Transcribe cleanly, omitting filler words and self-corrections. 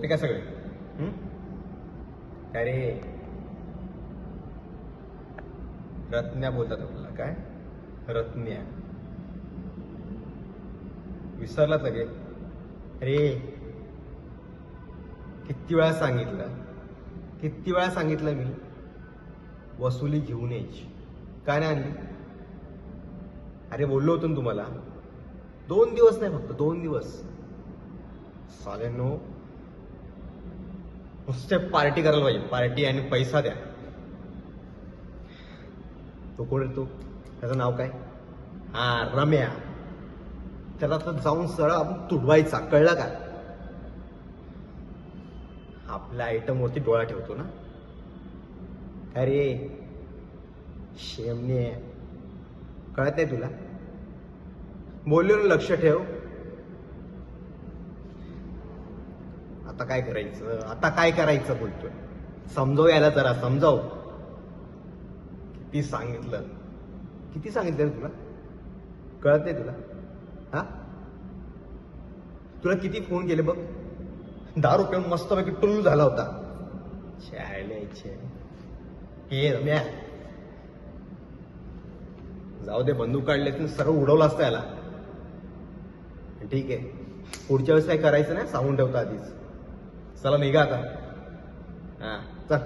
मोठे काय सगळे? काय रे? रत्न्या बोलतात आपल्याला. काय रत्न्या? विसरला सगळे? अरे किती वेळा सांगितलं मी वसुली घेऊन यायची, काय नाही आणली? अरे बोललो होतो ना तुम्हाला, 2 दिवस नाही, फक्त 2 दिवस. सालेनो नुसते पार्टी करायला पाहिजे, पार्टी आणि पैसा द्या. तो कोण रे? तो त्याचं नाव काय? हा, रम्या. त्याला तर जाऊन सरळ आपण तुडवायचा, कळलं का? आपल्या आयटम वरती डोळा ठेवतो ना. अरे शेमने, कळत नाही तुला? बोललो ना लक्ष ठेव. आता काय करायचं बोलतोय. समजव याला जरा, समजाव. किती सांगितलं रे तुला? कळत नाही तुला? हा, तुला किती फोन केले बघ. 10 रुपये मस्तपैकी टुल्लू झाला होता. हे रम्या, जाऊ दे, बंदूक काढले तर सर्व उडवलं असतं याला. ठीक आहे, पुढच्या वेळेस काय करायचं नाही सांगून ठेवता आधीच. चला निघा आता. हा चल.